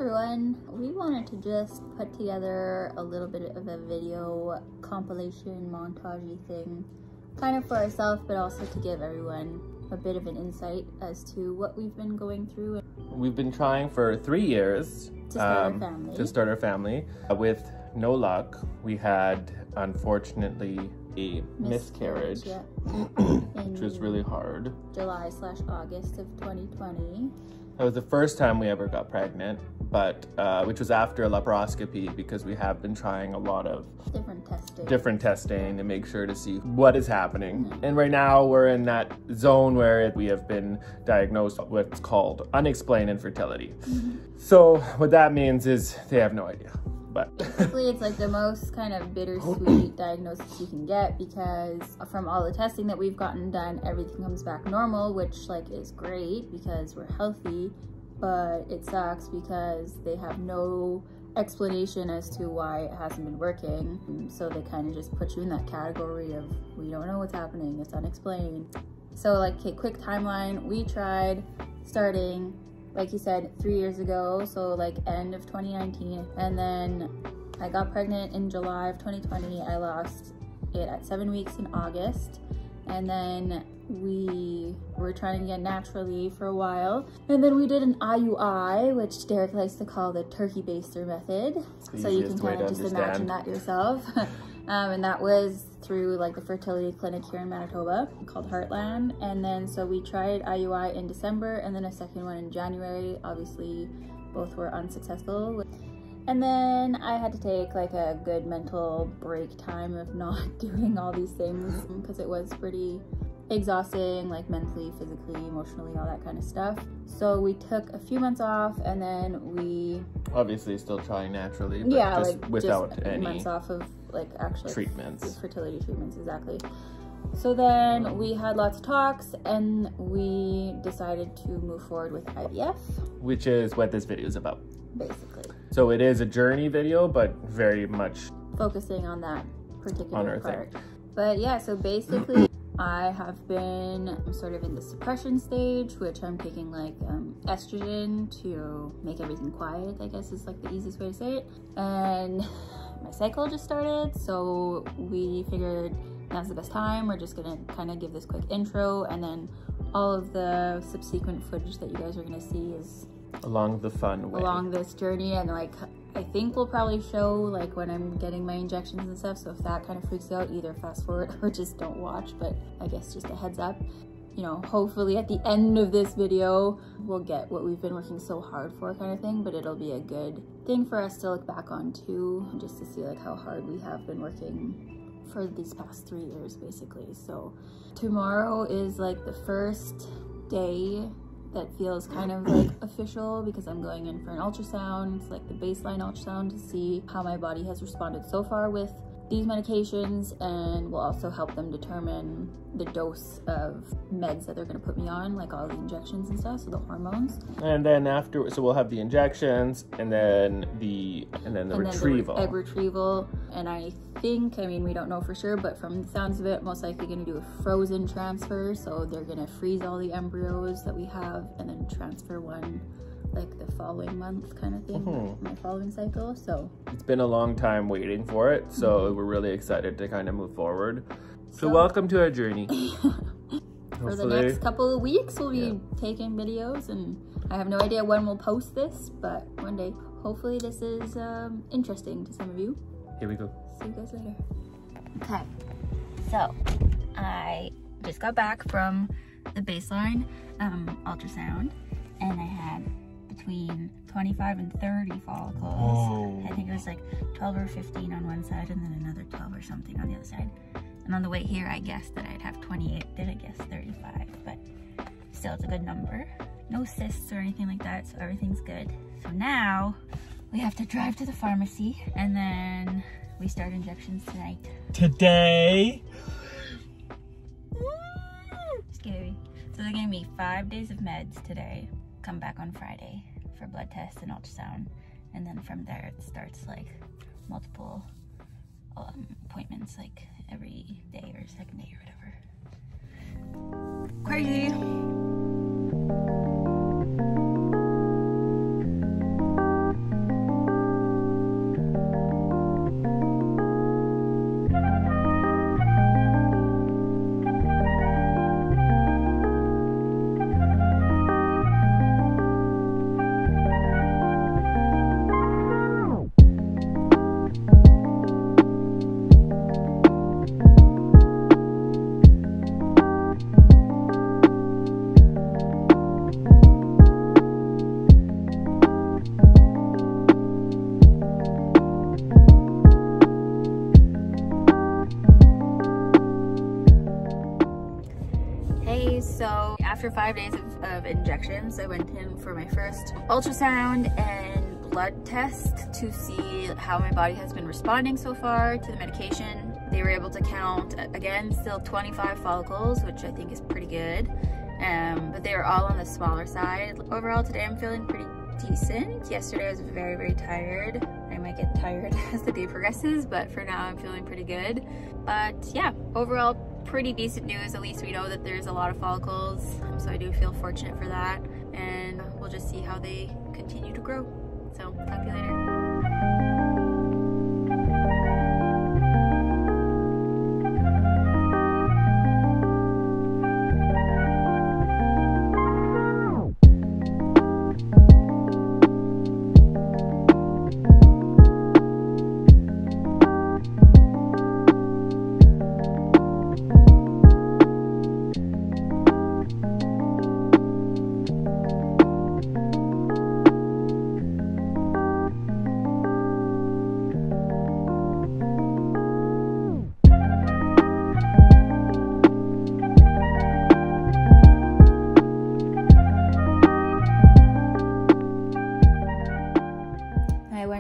everyone. We wanted to just put together a little bit of a video compilation montage thing, kind of for ourselves, but also to give everyone a bit of an insight as to what we've been going through. We've been trying for 3 years to start our family. With no luck. We had, unfortunately, a miscarriage, yeah. which was really hard. July/August of 2020. That was the first time we ever got pregnant, but which was after a laparoscopy, because we have been trying a lot of different testing to make sure to see what is happening. Mm-hmm. And right now we're in that zone where we have been diagnosed with what's called unexplained infertility. Mm-hmm. So what that means is they have no idea. But basically, it's like the most kind of bittersweet diagnosis you can get, because from all the testing that we've gotten done, everything comes back normal, which like is great because we're healthy, but it sucks because they have no explanation as to why it hasn't been working. And so they kind of just put you in that category of, we don't know what's happening, it's unexplained. So like, okay, quick timeline, we tried starting, like you said, 3 years ago, so like end of 2019, and then I got pregnant in July of 2020. I lost it at 7 weeks in August, and then we were trying again naturally for a while, and then we did an IUI, which Derek likes to call the turkey baster method, so you can kind of just imagine that yourself. And that was through like the fertility clinic here in Manitoba called Heartland. And then so we tried IUI in December and then a second one in January. Obviously both were unsuccessful. And then I had to take like a good mental break time of not doing all these things, because it was pretty exhausting, like mentally, physically, emotionally, all that kind of stuff. So we took a few months off, and then we obviously still trying naturally, but yeah, just like without just any months off of like actually treatments, fertility treatments, exactly. So then we had lots of talks, and we decided to move forward with IVF, which is what this video is about, basically. So it is a journey video, but very much focusing on that particular part. Thing. But yeah, so basically I have been sort of in the suppression stage, which I'm taking like estrogen to make everything quiet, I guess is like the easiest way to say it. And my cycle just started, so we figured now's the best time. We're just gonna kind of give this quick intro, and then all of the subsequent footage that you guys are gonna see is along the fun way, along this journey. And like, I think we'll probably show like when I'm getting my injections and stuff, so if that kind of freaks you out, either fast forward or just don't watch. But I guess just a heads up, you know, hopefully at the end of this video we'll get what we've been working so hard for, kind of thing. But it'll be a good thing for us to look back on too, just to see like how hard we have been working for these past 3 years basically. So tomorrow is like the first day that feels kind of like official, because I'm going in for an ultrasound. It's like the baseline ultrasound to see how my body has responded so far with these medications, and will also help them determine the dose of meds that they're going to put me on, like all the injections and stuff, so the hormones. And then after, so we'll have the injections, and then the retrieval. The egg retrieval. And I think, I mean, we don't know for sure, but from the sounds of it, most likely going to do a frozen transfer. So they're going to freeze all the embryos that we have and then transfer one like the following month, kind of thing, my following cycle. So it's been a long time waiting for it, so we're really excited to kind of move forward. So welcome to our journey. For the next couple of weeks we'll be taking videos, and I have no idea when we'll post this, but one day hopefully this is interesting to some of you. Here we go. See you guys later. Okay, so I just got back from the baseline ultrasound, and I had between 25 and 30 follicles. Oh. I think it was like 12 or 15 on one side, and then another 12 or something on the other side. And on the way here, I guessed that I'd have 28. Did I guess 35? But still, it's a good number. No cysts or anything like that, so everything's good. So now we have to drive to the pharmacy, and then we start injections tonight. Today? Scary. So they're giving me 5 days of meds today. Come back on Friday for blood tests and ultrasound, and then from there it starts like multiple appointments, like every day or second day or whatever. Crazy. after 5 days of injections, I went in for my first ultrasound and blood test to see how my body has been responding so far to the medication. They were able to count, again, still 25 follicles, which I think is pretty good. But they were all on the smaller side. Overall, today I'm feeling pretty decent. Yesterday I was very, very tired. I might get tired as the day progresses, but for now I'm feeling pretty good. But yeah, overall, pretty decent news. At least we know that there's a lot of follicles, so I do feel fortunate for that. And we'll just see how they continue to grow. So, talk to you later.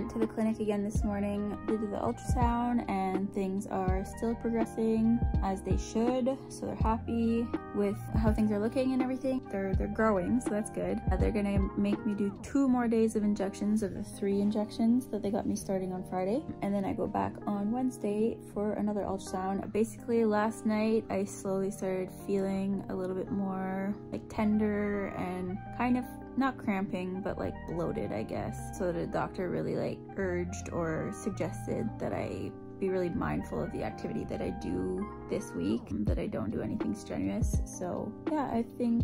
To the clinic again this morning. They did the ultrasound and things are still progressing as they should, so they're happy with how things are looking and everything. They're growing, so that's good. They're gonna make me do 2 more days of injections of the 3 injections that they got me starting on Friday, and then I go back on Wednesday for another ultrasound. Basically last night I slowly started feeling a little bit more like tender and kind of not cramping, but like bloated, I guess. So the doctor really like urged or suggested that I be really mindful of the activity that I do this week, that I don't do anything strenuous. So yeah, I think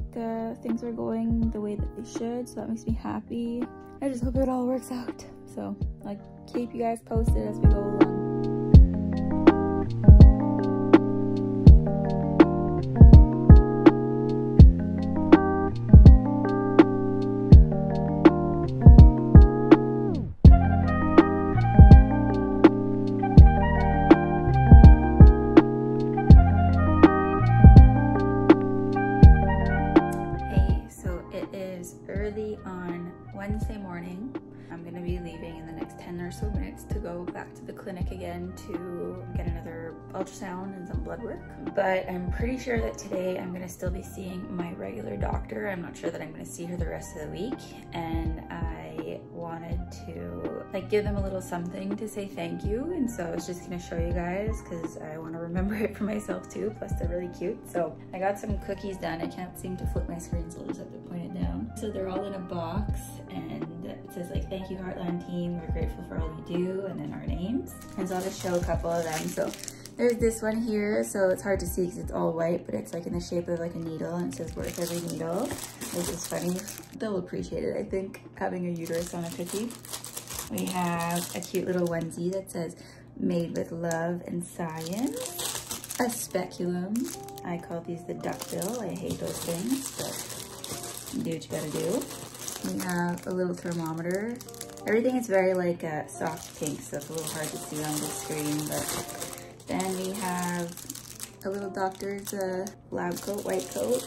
things are going the way that they should, so that makes me happy. I just hope it all works out. So I'll keep you guys posted as we go along. Early on Wednesday morning. I'm gonna be leaving in the next 10 or so minutes to go back to the clinic again to get another ultrasound and some blood work. But I'm pretty sure that today I'm gonna still be seeing my regular doctor. I'm not sure that I'm gonna see her the rest of the week, and I wanted to give them a little something to say thank you, and so I was just gonna show you guys because I want to remember it for myself too. Plus they're really cute. So I got some cookies done. I can't seem to flip my screen, so I'll just have to point it down. So they're all in a box, and it says thank you Heartland team, we're grateful for all you do, and then our names. And so I'll just show a couple of them. So there's this one here, so it's hard to see because it's all white, but it's in the shape of a needle, and it says worth every needle, which is funny. They'll appreciate it, I think, having a uterus on a cookie. We have a cute little onesie that says made with love and science. A speculum. I call these the duckbill. I hate those things, but do what you gotta do. We have a little thermometer. Everything is very soft pink, so it's a little hard to see on the screen, but then we have a little doctor's lab coat, white coat.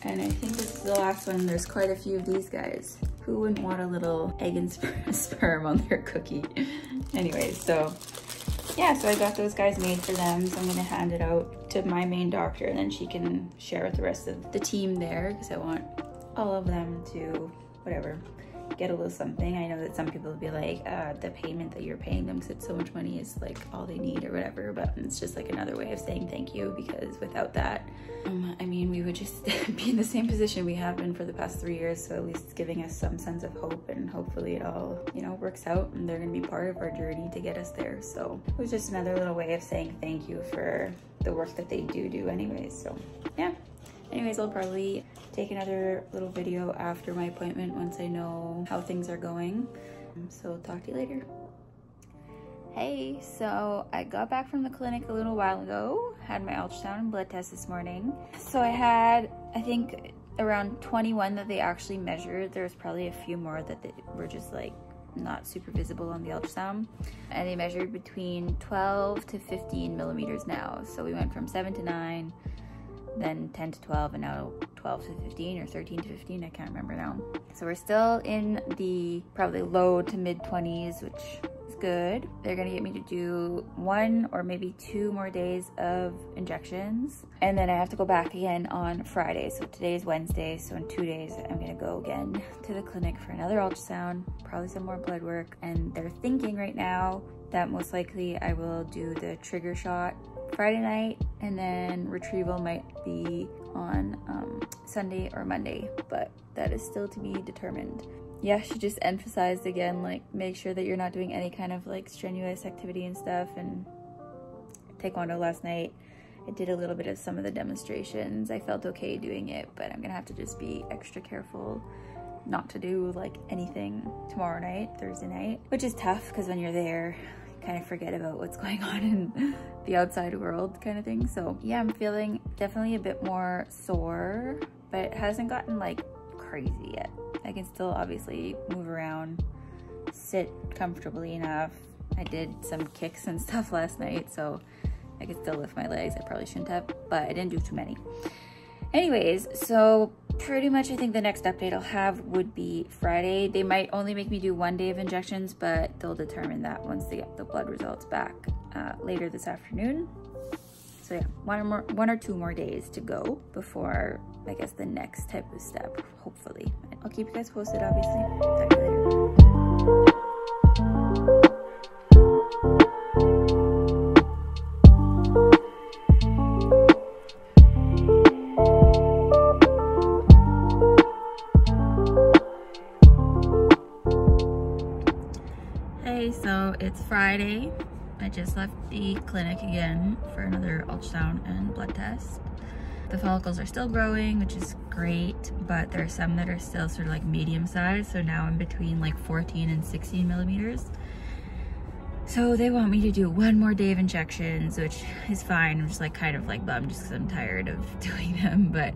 And I think this is the last one. There's quite a few of these guys. Who wouldn't want a little egg and sperm on their cookie? Anyways, so yeah, so I got those guys made for them. So I'm gonna hand it out to my main doctor, and then she can share with the rest of the team there, because I want all of them to, whatever, get a little something. I know that some people will be like, the payment that you're paying them because it's so much money is all they need or whatever, but it's just another way of saying thank you, because without that, I mean, we would just be in the same position we have been for the past 3 years. So at least it's giving us some sense of hope, and hopefully it all, works out, and they're gonna be part of our journey to get us there. So it was just another little way of saying thank you for the work that they do anyways. So yeah. Anyways, I'll probably take another little video after my appointment once I know how things are going. So I'll talk to you later. Hey, so I got back from the clinic a little while ago, had my ultrasound and blood test this morning. So I had, I think, around 21 that they actually measured. There's probably a few more that were just not super visible on the ultrasound. And they measured between 12 to 15 millimeters now. So we went from 7 to 9, then 10 to 12, and now 12 to 15 or 13 to 15, I can't remember now. So we're still in the probably low to mid 20s, which is good. They're gonna get me to do 1 or maybe 2 more days of injections, and then I have to go back again on Friday. So today's Wednesday, so in 2 days I'm gonna go again to the clinic for another ultrasound, probably some more blood work, and they're thinking right now that most likely I will do the trigger shot Friday night, and then retrieval might be on Sunday or Monday, but that is still to be determined. Yeah, she just emphasized again, like, make sure that you're not doing any kind of like strenuous activity and stuff. And taekwondo last night, I did a little bit of some of the demonstrations. I felt okay doing it, but I'm gonna have to just be extra careful not to do like anything tomorrow night, Thursday night, which is tough because when you're there, kind of forget about what's going on in the outside world kind of thing. So yeah, I'm feeling definitely a bit more sore, but it hasn't gotten like crazy yet. I can still obviously move around, sit comfortably enough. I did some kicks and stuff last night, so I could still lift my legs. I probably shouldn't have, but I didn't do too many. Anyways, so pretty much I think the next update I'll have would be Friday. They might only make me do 1 day of injections, but they'll determine that once they get the blood results back later this afternoon. So yeah, 1 or 2 more days to go before I guess the next type of step, hopefully. I'll keep you guys posted, obviously. Talk to you later. So it's Friday. I just left the clinic again for another ultrasound and blood test. The follicles are still growing, which is great, but there are some that are still sort of like medium size. So now I'm between like 14 and 16 millimeters. So they want me to do 1 more day of injections, which is fine. I'm just like kind of like bummed just because I'm tired of doing them. But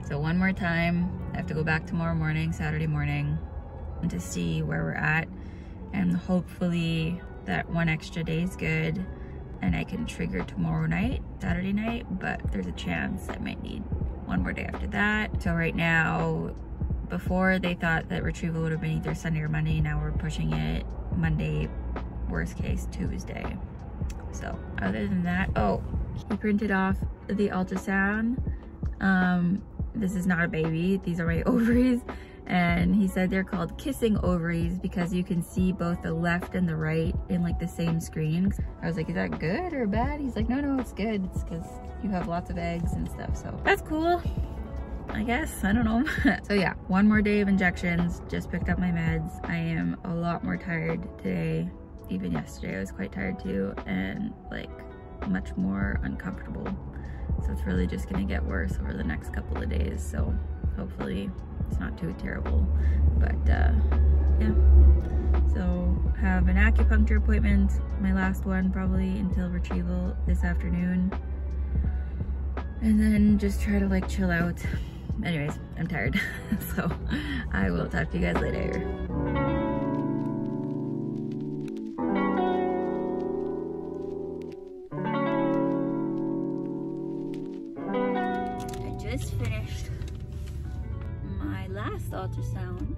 so 1 more time. I have to go back tomorrow morning, Saturday morning, to see where we're at. And hopefully that 1 extra day is good and I can trigger tomorrow night, Saturday night, but there's a chance I might need 1 more day after that. So right now, before they thought that retrieval would have been either Sunday or Monday, now we're pushing it Monday, worst case Tuesday. So other than that, oh, he printed off the ultrasound. This is not a baby, these are my ovaries. And he said they're called kissing ovaries because you can see both the left and the right in like the same screen. I was like, is that good or bad? He's like, no, it's good. It's because you have lots of eggs and stuff. So that's cool, I guess. I don't know. So yeah, 1 more day of injections. Just picked up my meds. I am a lot more tired today. Even yesterday I was quite tired too, and like much more uncomfortable. So it's really just gonna get worse over the next couple of days. So hopefully it's not too terrible, but yeah. So have an acupuncture appointment, my last one probably until retrieval this afternoon, and then just try to like chill out. Anyways, I'm tired. So I will talk to you guys later. I just finished my last ultrasound.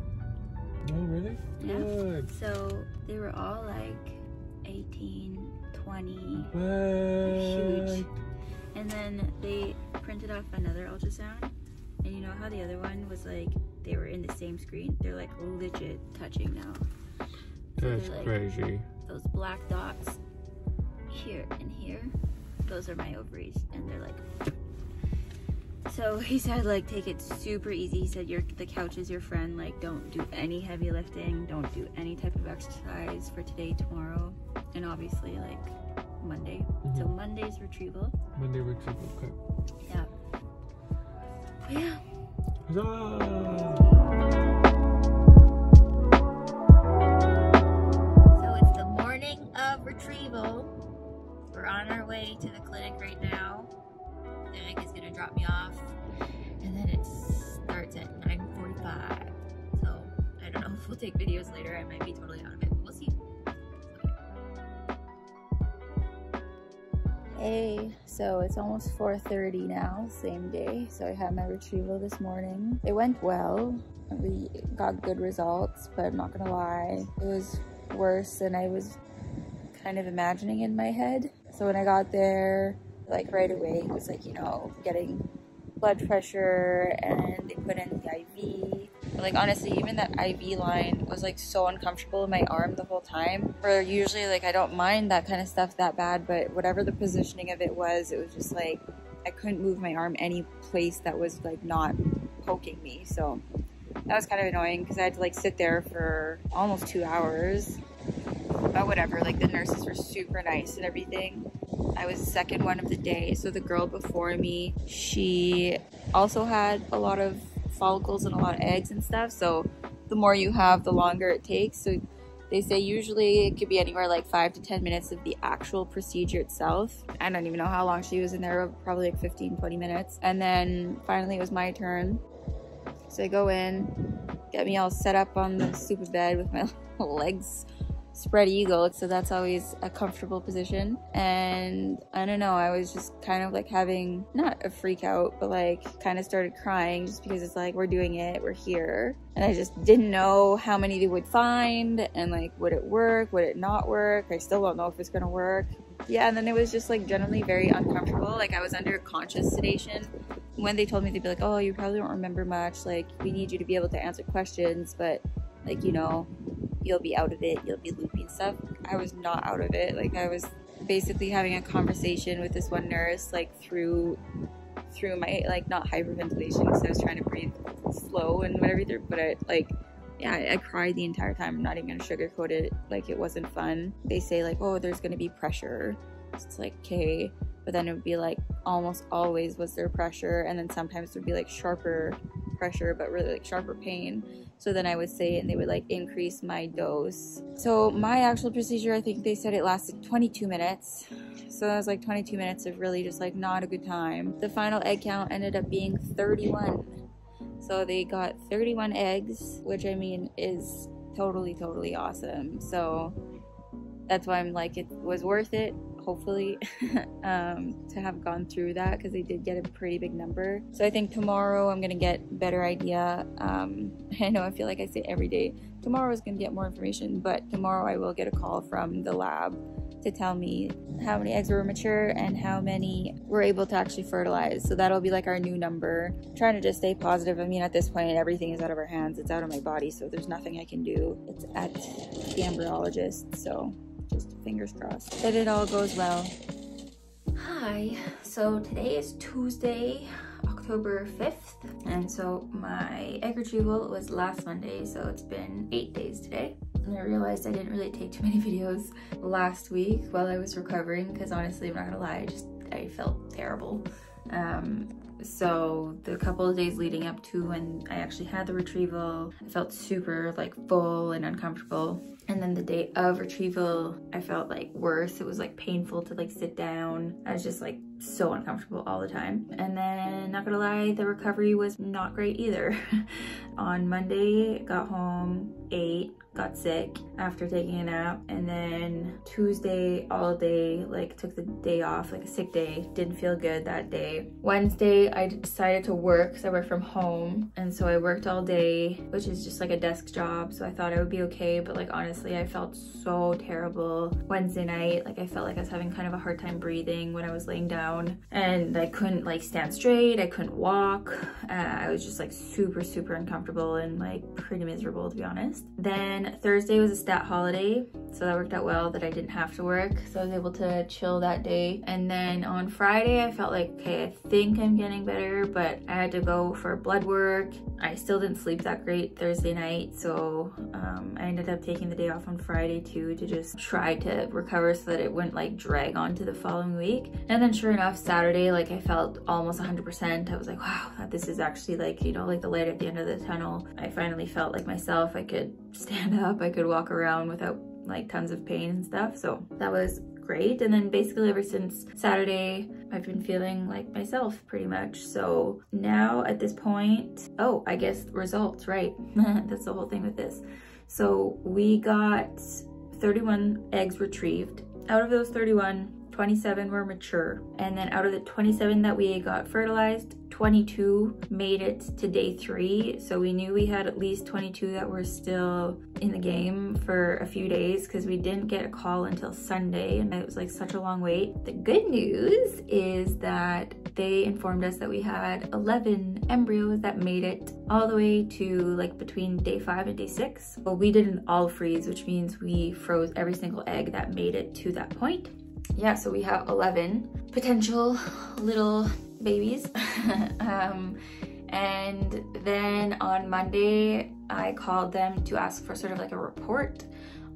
Oh, really? Yeah. Good. So they were all like 18, 20, What? huge. And then they printed off another ultrasound. And you know how the other one was like, they were in the same screen? They're like legit touching now. So That's like, crazy. those black dots here and here, those are my ovaries. And they're like, so he said like take it super easy. He said the couch is your friend, like don't do any heavy lifting, don't do any type of exercise for today, tomorrow, and obviously like Monday. So Monday's retrieval. Monday retrieval, okay. Yeah. But yeah. Huzzah! So it's the morning of retrieval. We're on our way to the clinic right now. Nick is gonna drop me off, and then it starts at 9:45. So I don't know if we'll take videos later. I might be totally out of it, but we'll see. Hey, so it's almost 4:30 now, same day. So I had my retrieval this morning. It went well. We got good results, but I'm not gonna lie, it was worse than I was kind of imagining in my head. So when I got there, like right away, it was like, you know, getting blood pressure and they put in the IV. But like honestly, even that IV line was like so uncomfortable in my arm the whole time. Where usually like I don't mind that kind of stuff that bad, but whatever the positioning of it was just like I couldn't move my arm any place that was like not poking me. So that was kind of annoying because I had to like sit there for almost 2 hours. But whatever, like the nurses were super nice and everything. I was the second one of the day, so the girl before me, she also had a lot of follicles and a lot of eggs and stuff, so the more you have, the longer it takes. So they say usually it could be anywhere like 5 to 10 minutes of the actual procedure itself. I don't even know how long she was in there, probably like 15-20 minutes. And then finally it was my turn, so I go in, get me all set up on the stupid bed with my legs spread eagle, so that's always a comfortable position. And I don't know, I was just kind of like having not a freak out, but like kind of started crying just because it's like, we're doing it, we're here, and I just didn't know how many they would find and like would it work, would it not work. I still don't know if it's gonna work. Yeah, and then it was just like generally very uncomfortable. Like I was under conscious sedation. When they told me, they'd be like, oh, you probably don't remember much, like we need you to be able to answer questions, but like, you know, you'll be out of it, you'll be loopy and stuff. I was not out of it. Like I was basically having a conversation with this one nurse, like through my, like not hyperventilation because I was trying to breathe slow and whatever, but I cried the entire time. I'm not even gonna sugarcoat it. Like it wasn't fun. They say like, oh, there's gonna be pressure. It's like, okay, but then it would be like almost always was there pressure, and then sometimes it would be like sharper pressure but really like sharper pain. So then I would say it and they would like increase my dose. So my actual procedure, I think they said it lasted 22 minutes. So that was like 22 minutes of really just like not a good time. The final egg count ended up being 31. So they got 31 eggs, which I mean is totally awesome. So that's why I'm like, it was worth it, hopefully, to have gone through that, because they did get a pretty big number. So I think tomorrow I'm gonna get a better idea. I know I feel like I say every day, tomorrow is gonna get more information, but tomorrow I will get a call from the lab to tell me how many eggs were mature and how many were able to actually fertilize. So that'll be like our new number. I'm trying to just stay positive. I mean, at this point, everything is out of our hands. It's out of my body, so there's nothing I can do. It's at the embryologist, so just fingers crossed that it all goes well. Hi, so today is Tuesday, October 5th, and so my egg retrieval was last Monday, so it's been 8 days today. And I realized I didn't really take too many videos last week while I was recovering, because honestly, I'm not gonna lie, I felt terrible. So the couple of days leading up to when I actually had the retrieval, I felt super like full and uncomfortable. And then the day of retrieval, I felt like worse. It was like painful to like sit down. I was just like so uncomfortable all the time. And then not gonna lie, the recovery was not great either. On Monday, got home, ate, got sick after taking a nap, and then Tuesday all day, like took the day off, like a sick day, didn't feel good that day. Wednesday I decided to work because I work from home, and so I worked all day, which is just like a desk job, so I thought I would be okay, but like honestly I felt so terrible. Wednesday night, like I felt like I was having kind of a hard time breathing when I was laying down, and I couldn't like stand straight, I couldn't walk. I was just like super uncomfortable and like pretty miserable, to be honest. Then Thursday was a stat holiday, so that worked out well that I didn't have to work, so I was able to chill that day. And then on Friday I felt like, okay, I think I'm getting better, but I had to go for blood work. I still didn't sleep that great Thursday night, so I ended up taking the day off on Friday too, to just try to recover so that it wouldn't like drag on to the following week. And then sure enough, Saturday, like I felt almost 100%. I was like, wow, this is actually like, you know, like the light at the end of the tunnel. I finally felt like myself. I could stand up, I could walk around without like tons of pain and stuff, so that was great. And then basically ever since Saturday I've been feeling like myself pretty much. So now at this point, oh, I guess results, right? That's the whole thing with this. So we got 31 eggs retrieved. Out of those 31, 27 were mature. And then out of the 27 that we got fertilized, 22 made it to day 3. So we knew we had at least 22 that were still in the game for a few days because we didn't get a call until Sunday, and it was like such a long wait. The good news is that they informed us that we had 11 embryos that made it all the way to like between day 5 and day 6. But we did an all freeze, which means we froze every single egg that made it to that point. Yeah, so we have 11 potential little babies. And then on Monday, I called them to ask for sort of like a report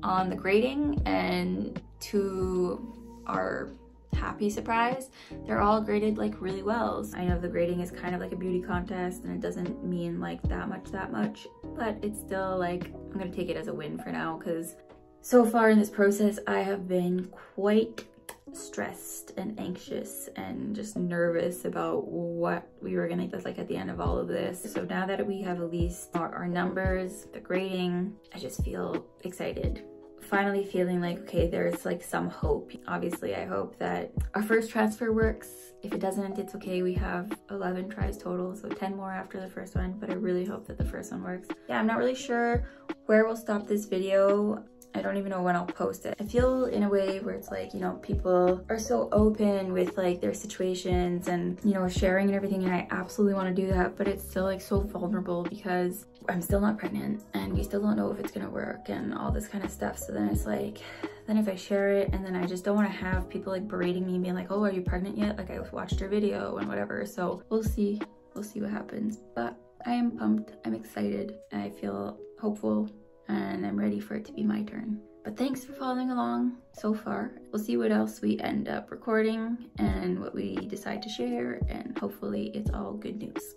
on the grading, and to our happy surprise, they're all graded like really well. I know the grading is kind of like a beauty contest and it doesn't mean like that much, but it's still like, I'm gonna take it as a win for now, because so far in this process, I have been quite stressed and anxious and just nervous about what we were gonna get like at the end of all of this. So now that we have at least our numbers, the grading, I just feel excited. Finally feeling like, okay, there's like some hope. Obviously, I hope that our first transfer works. If it doesn't, it's okay. We have 11 tries total, so 10 more after the first one, but I really hope that the first one works. Yeah, I'm not really sure where we'll stop this video. I don't even know when I'll post it. I feel in a way where it's like, you know, people are so open with like their situations and, you know, sharing and everything, and I absolutely want to do that, but it's still like so vulnerable because I'm still not pregnant and we still don't know if it's gonna work and all this kind of stuff. So then it's like, then if I share it, and then I just don't want to have people like berating me and being like, oh, are you pregnant yet? Like, I watched your video and whatever. So we'll see what happens. But I am pumped, I'm excited, and I feel hopeful, and I'm ready for it to be my turn. But thanks for following along so far. We'll see what else we end up recording and what we decide to share, and hopefully it's all good news.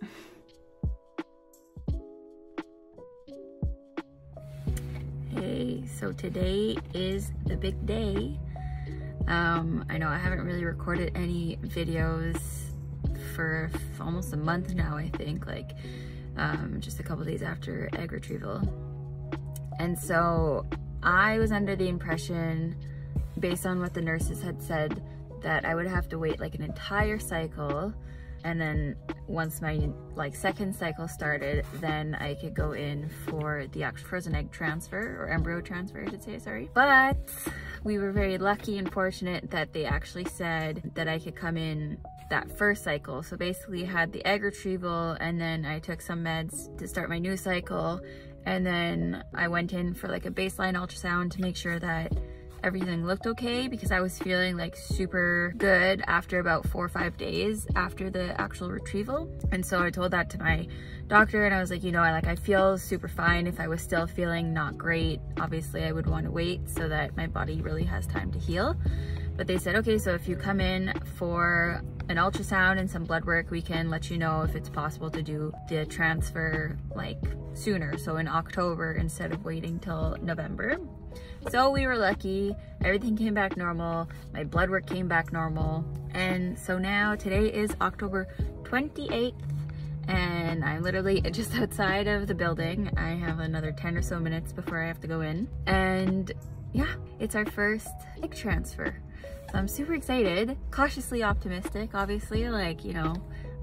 Hey, so today is the big day. I know I haven't really recorded any videos for almost a month now, I think, like just a couple days after egg retrieval. And so I was under the impression, based on what the nurses had said, that I would have to wait like an entire cycle, and then once my like second cycle started, then I could go in for the actual frozen egg transfer, or embryo transfer I should say, sorry. But we were very lucky and fortunate that they actually said that I could come in that first cycle. So basically I had the egg retrieval, and then I took some meds to start my new cycle, and then I went in for like a baseline ultrasound to make sure that everything looked okay, because I was feeling like super good after about 4 or 5 days after the actual retrieval. And so I told that to my doctor, and I was like, you know, I feel super fine. If I was still feeling not great, obviously I would want to wait so that my body really has time to heal. But they said, okay, so if you come in for an ultrasound and some blood work, we can let you know if it's possible to do the transfer like sooner, so in October instead of waiting till November. So we were lucky, everything came back normal, my blood work came back normal, and so now today is October 28th, and I'm literally just outside of the building. I have another 10 or so minutes before I have to go in, and yeah, it's our first egg transfer. So I'm super excited, cautiously optimistic, obviously, like, you know,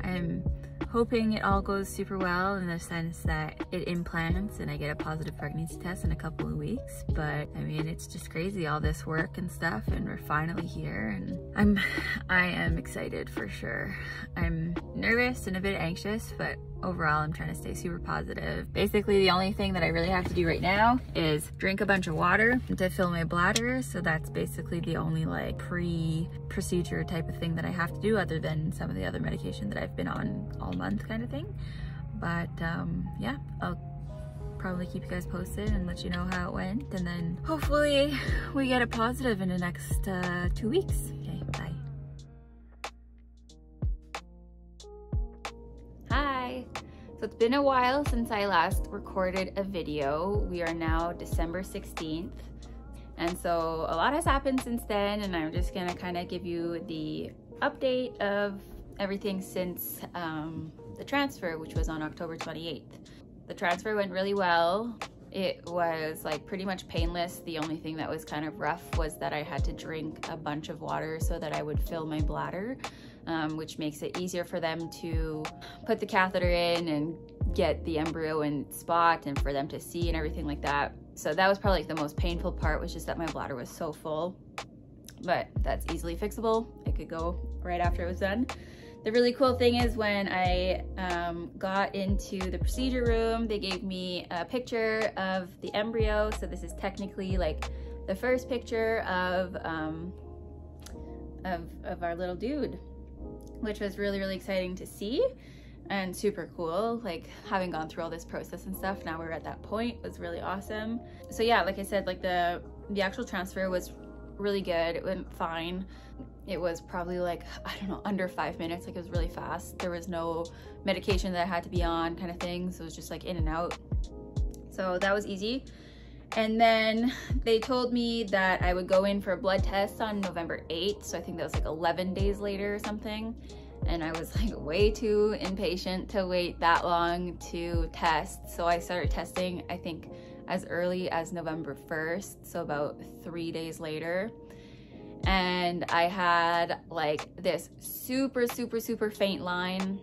I'm hoping it all goes super well in the sense that it implants and I get a positive pregnancy test in a couple of weeks. But I mean, it's just crazy, all this work and stuff, and we're finally here, and I am excited for sure. I'm nervous and a bit anxious, but overall I'm trying to stay super positive. Basically the only thing that I really have to do right now is drink a bunch of water to fill my bladder. So that's basically the only like pre-procedure type of thing that I have to do, other than some of the other medication that I've been on all month kind of thing. But yeah, I'll probably keep you guys posted and let you know how it went, and then hopefully we get it positive in the next 2 weeks. Okay, bye. Hi. So it's been a while since I last recorded a video. We are now December 16th. And so a lot has happened since then, and I'm just gonna kind of give you the update of everything since the transfer, which was on October 28th. The transfer went really well. It was like pretty much painless. The only thing that was kind of rough was that I had to drink a bunch of water so that I would fill my bladder, which makes it easier for them to put the catheter in and get the embryo in spot and for them to see and everything like that. So that was probably like the most painful part, was just that my bladder was so full, but that's easily fixable. I could go right after it was done. The really cool thing is when I got into the procedure room, they gave me a picture of the embryo. So this is technically like the first picture of our little dude, which was really, really exciting to see and super cool. Like having gone through all this process and stuff, now we're at that point, was really awesome. So yeah, like I said, like the actual transfer was really good. It went fine. It was probably like, I don't know, under 5 minutes. Like it was really fast. There was no medication that I had to be on kind of thing. So it was just like in and out. So that was easy. And then they told me that I would go in for a blood test on November 8th. So I think that was like 11 days later or something. And I was like way too impatient to wait that long to test. So I started testing, I think, as early as November 1st. So about 3 days later. And I had like this super, super, super faint line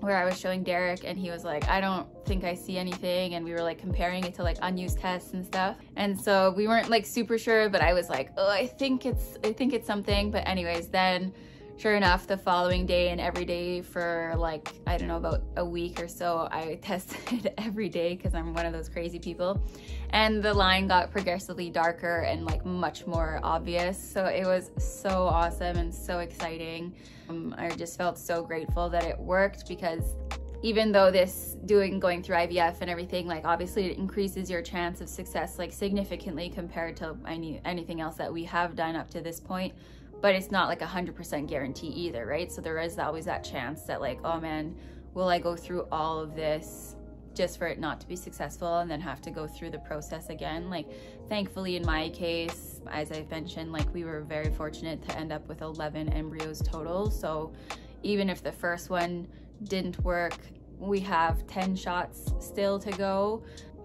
where I was showing Derek and he was like, I don't think I see anything. And we were like comparing it to like unused tests and stuff. And so we weren't like super sure, but I was like, oh, I think it's something. But anyways, then sure enough, the following day and every day for like, I don't know, about a week or so, I tested every day because I'm one of those crazy people. And the line got progressively darker and like much more obvious. So it was so awesome and so exciting. I just felt so grateful that it worked, because even though going through IVF and everything, like obviously it increases your chance of success like significantly compared to anything else that we have done up to this point. But it's not like 100% guarantee either, right? So there is always that chance that like, oh man, will I go through all of this just for it not to be successful and then have to go through the process again? Like thankfully in my case, as I've mentioned, like we were very fortunate to end up with 11 embryos total. So even if the first one didn't work, we have 10 shots still to go.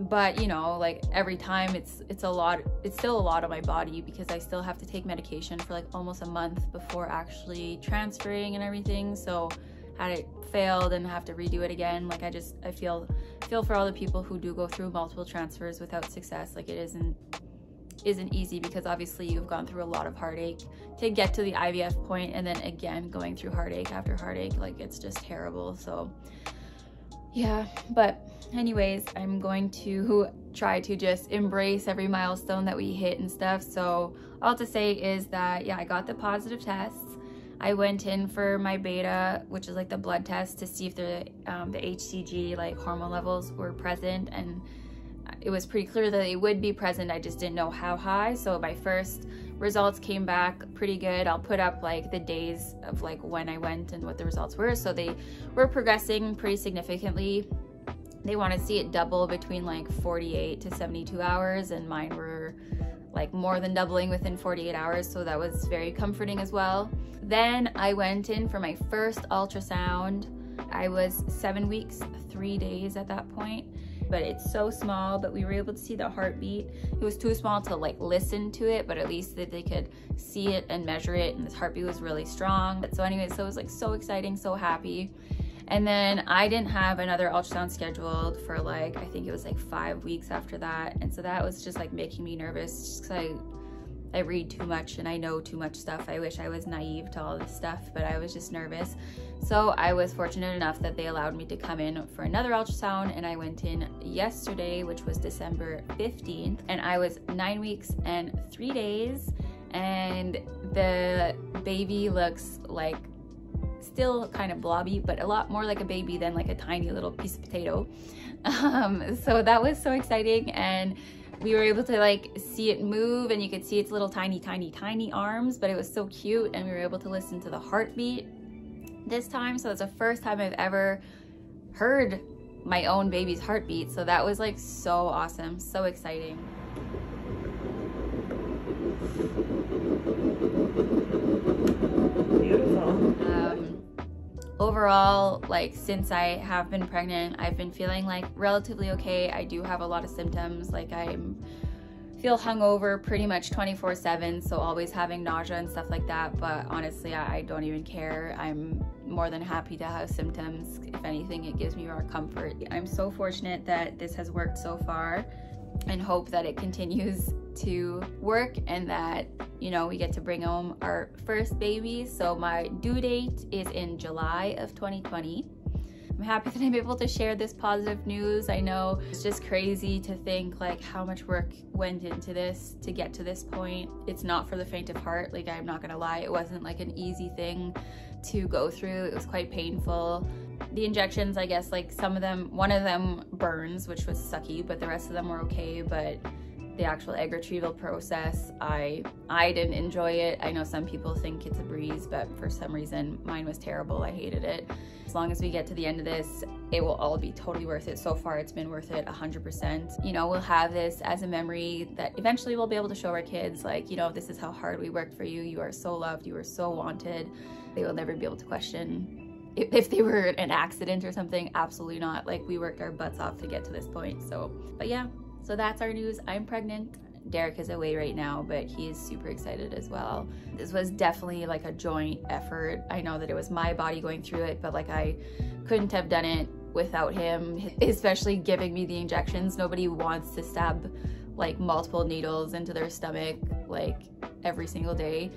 But you know, like every time it's still a lot on my body, because I still have to take medication for like almost a month before actually transferring and everything. So had it failed and have to redo it again, like I feel for all the people who do go through multiple transfers without success. Like it isn't easy, because obviously you've gone through a lot of heartache to get to the IVF point, and then again going through heartache after heartache. Like it's just terrible. So yeah, but anyways, I'm going to try to just embrace every milestone that we hit and stuff. So all to say is that, yeah, I got the positive tests. I went in for my beta, which is like the blood test, to see if the HCG, like hormone levels, were present, and it was pretty clear that they would be present. I just didn't know how high. So my first results came back pretty good. I'll put up like the days of like when I went and what the results were. So they were progressing pretty significantly. They want to see it double between like 48 to 72 hours, and mine were like more than doubling within 48 hours. So that was very comforting as well. Then I went in for my first ultrasound. I was 7 weeks, 3 days at that point. But it's so small, but we were able to see the heartbeat. It was too small to like listen to it, but at least that they could see it and measure it, and this heartbeat was really strong. So anyway, so it was like so exciting, so happy. And then I didn't have another ultrasound scheduled for like, I think it was like 5 weeks after that. And so that was just like making me nervous, just because I read too much and I know too much stuff. I wish I was naive to all this stuff, but I was just nervous. So I was fortunate enough that they allowed me to come in for another ultrasound, and I went in yesterday, which was December 15th, and I was 9 weeks and 3 days, and the baby looks like still kind of blobby, but a lot more like a baby than like a tiny little piece of potato. So that was so exciting, and we were able to like see it move, and you could see its little tiny arms, but it was so cute. And we were able to listen to the heartbeat this time. So it's the first time I've ever heard my own baby's heartbeat. So that was like so awesome, so exciting. Beautiful. overall, like since I have been pregnant, I've been feeling like relatively okay. I do have a lot of symptoms, like I feel hungover pretty much 24/7, so always having nausea and stuff like that, but honestly I don't even care. I'm more than happy to have symptoms. If anything, it gives me more comfort. I'm so fortunate that this has worked so far, and hope that it continues to work and that, you know, we get to bring home our first baby. So my due date is in July of 2020. I'm happy that I'm able to share this positive news. I know it's just crazy to think like how much work went into this to get to this point. It's not for the faint of heart, like I'm not gonna lie. It wasn't like an easy thing to go through. It was quite painful. The injections, I guess, like some of them, one of them burns, which was sucky, but the rest of them were okay. But the actual egg retrieval process, I didn't enjoy it. I know some people think it's a breeze, but for some reason mine was terrible. I hated it. As long as we get to the end of this, it will all be totally worth it. So far it's been worth it 100%. You know, we'll have this as a memory that eventually we'll be able to show our kids, like, you know, this is how hard we worked for you. You are so loved, you are so wanted. They will never be able to question if they were an accident or something. Absolutely not. Like, we worked our butts off to get to this point. So, but yeah, so that's our news. I'm pregnant. Derek is away right now, but he is super excited as well. This was definitely like a joint effort. I know that it was my body going through it, but like I couldn't have done it without him, especially giving me the injections. Nobody wants to stab like multiple needles into their stomach like every single day.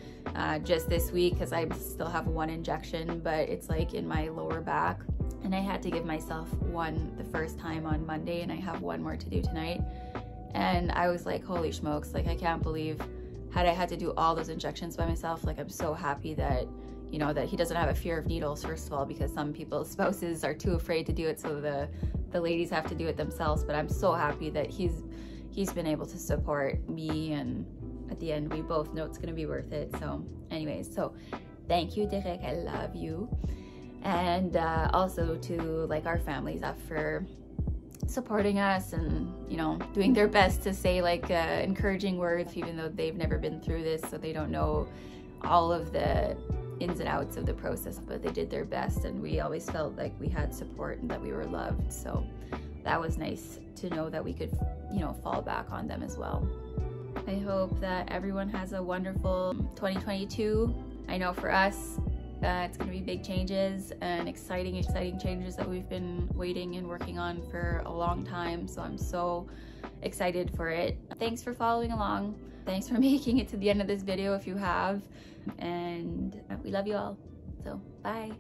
Just this week, because I still have one injection, but it's like in my lower back, and I had to give myself one the first time on Monday, and I have one more to do tonight. And I was like, holy smokes, like I can't believe had I had to do all those injections by myself. Like, I'm so happy that, you know, that he doesn't have a fear of needles, first of all, because some people's spouses are too afraid to do it, so the ladies have to do it themselves. But I'm so happy that he's been able to support me, and at the end we both know it's gonna be worth it. So anyways, so thank you, Derek, I love you. And also to like our families up for supporting us and, you know, doing their best to say like encouraging words, even though they've never been through this, so they don't know all of the ins and outs of the process, but they did their best, and we always felt like we had support and that we were loved. So that was nice to know that we could, you know, fall back on them as well. I hope that everyone has a wonderful 2022. I know for us, it's going to be big changes and exciting changes that we've been waiting and working on for a long time. So I'm so excited for it. Thanks for following along. Thanks for making it to the end of this video if you have. And we love you all. So bye.